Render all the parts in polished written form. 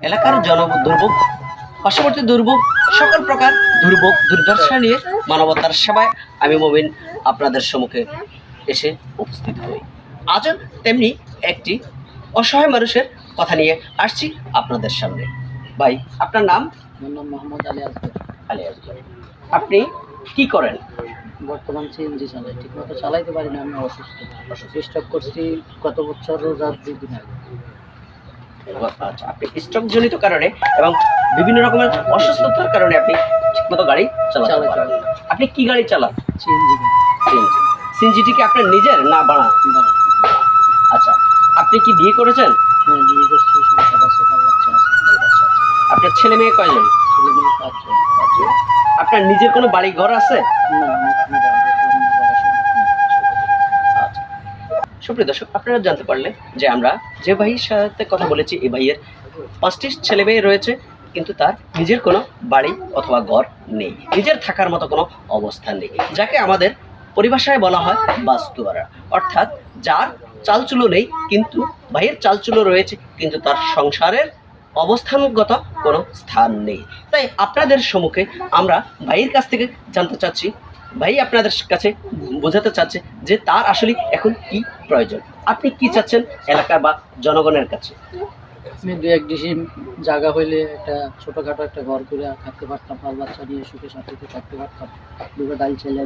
এলাকার দুর্ভোগ, পার্শ্ববর্তী দুর্ভোগ, সকল প্রকার দুর্ভোগ দুর্দশা নিয়ে মানবতার সেবায় আমি মমিন আপনাদের সম্মুখে এসে উপস্থিত হই। আজও তেমনি একটি অসহায় মানুষের কথা নিয়ে আসছি আপনাদের সামনে। ভাই, আপনার নাম? আমার নাম মোহাম্মদ আলী আসগর। আলী আসগর। আপনি কি করেন? বর্তমান সিএনজি চালাই, ঠিকমতো চালাইতে পারি না, আমি অসুস্থ। স্টক করছি গত বছর রোজার 2 দিন আগে। আচ্ছা, আপনি স্ট্রোক জনিত কারণে এবং বিভিন্ন রকমের অসুস্থতার কারণে আপনি ঠিকমতো গাড়ি চালাতে পারেন না। আপনি কি গাড়ি চালান? সিএনজি। সিএনজি। সিএনজিটি কি আপনার নিজের না ভাড়া? আচ্ছা, আপনি কি বিয়ে করেছেন? হ্যাঁ, বিয়ে করছি, সংসার আছে, বাচ্চা আছে। আপনার ছেলে মেয়ে কয়জন? ছেলে মেয়ে 5 জন। আপনার নিজের কোনো বাড়ি ঘর আছে? না, আমার কোনো বাড়ি ঘর নেই। আচ্ছা, সুপ্রিয় দর্শক, আপনারা জানতে পারলে যে আমরা যে ভাইয়ের সাথে কথা বলেছি, এই ভাইয়ের 5টি ছেলে মেয়ে রয়েছে, কিন্তু তার নিজের কোনো বাড়ি অথবা ঘর নেই, নিজের থাকার মতো কোনো অবস্থান নেই, যাকে আমাদের পরিভাষায় বলা হয় বাস্তুহারা, অর্থাৎ যার চালচুলো নেই, কিন্তু ভাইয়ের চালচুলো রয়েছে, কিন্তু তার সংসারের অবস্থানগত কোনো স্থান নেই। তাই আপনাদের সম্মুখে আমরা ভাইয়ের কাছ থেকে জানতে চাচ্ছি, ভাই আপনাদের কাছে বোঝাতে চাচ্ছে যে তার আসলে এখন কি প্রয়োজন। আপনি কি চাচ্ছেন এলাকা বা জনগণের কাছে? আমি 2-1 ডিসিম জায়গা হইলে একটা ছোটোখাটো একটা ঘর করে থাকতে পারতাম, বাচ্চা নিয়ে সুখে শান্তিতে থাকতে পারতাম, দুটো ডাল ছেলে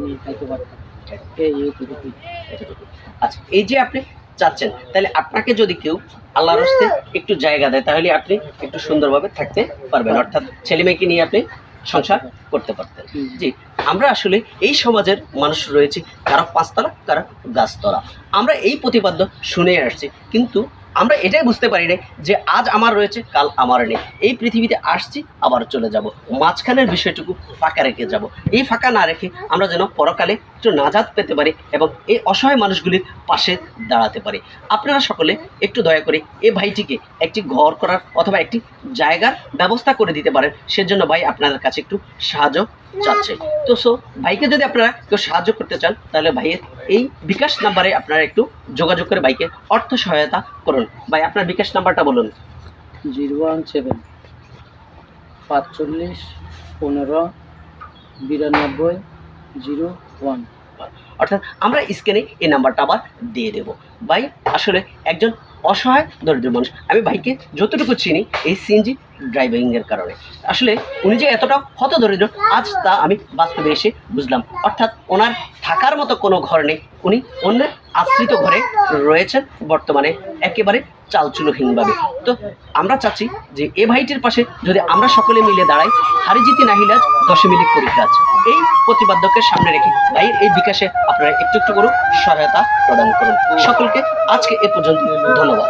নিয়ে খাইতে পারতাম। এইটুকুই। আচ্ছা, এই যে আপনি চাচ্ছেন, তাহলে আপনাকে যদি কেউ আল্লাহর হস্তে একটু জায়গা দেয়, তাহলে আপনি একটু সুন্দরভাবে থাকতে পারবেন, অর্থাৎ ছেলে মেয়েকে নিয়ে আপনি সংসার করতে পারতেন। জি, আমরা আসলে এই সমাজের মানুষ রয়েছে, কারো 5 তলা, কারো গাছতলা। আমরা এই প্রতিপাদ্য শুনে আসছি, কিন্তু আমরা এটাই বুঝতে পারি না যে আজ আমার রয়েছে, কাল আমার নেই। এই পৃথিবীতে আসছি, আবার চলে যাব, মাঝখানের বিষয়টুকু ফাঁকা রেখে যাব। এই ফাঁকা না রেখে আমরা যেন পরকালে একটু নাজাত পেতে পারি এবং এই অসহায় মানুষগুলির পাশে দাঁড়াতে পারি। আপনারা সকলে একটু দয়া করে এই ভাইটিকে একটি ঘর করার অথবা একটি জায়গার ব্যবস্থা করে দিতে পারেন। সেজন্য ভাই আপনাদের কাছে একটু সাহায্য চাচ্ছে। তো ভাইকে যদি আপনারা কেউ সাহায্য করতে চান, তাহলে ভাইয়ের এই বিকাশ নাম্বারে আপনারা একটু যোগাযোগ করে ভাইকে অর্থ সহায়তা করুন। ভাই, আপনার বিকাশ নাম্বারটা বলুন। 017 45 15 92 01। অর্থাৎ আমরা স্ক্রিনে এই নাম্বারটা আবার দিয়ে দেব। ভাই আসলে একজন অসহায় দরিদ্র মানুষ। আমি ভাইকে যতটুকু চিনি এই সিএনজি ড্রাইভিংয়ের কারণে, আসলে উনি যে এতটা হত দরিদ্র, আজ তা আমি বাস্তবে এসে বুঝলাম। অর্থাৎ ওনার থাকার মতো কোনো ঘর নেই, উনি অন্যের আশ্রিত ঘরে রয়েছেন বর্তমানে, একেবারে চালচুলোহীনভাবে। তো আমরা চাচ্ছি যে এ ভাইটির পাশে যদি আমরা সকলে মিলে দাঁড়াই, হারি জিতি নাহিলাজ 10 মিনিট করি কাজ, এই প্রতিপাদ্যকে সামনে রেখে ভাইয়ের এই বিকাশে আপনারা একটু একটু করে সহায়তা প্রদান করুন। সকলকে আজকে এ পর্যন্ত ধন্যবাদ।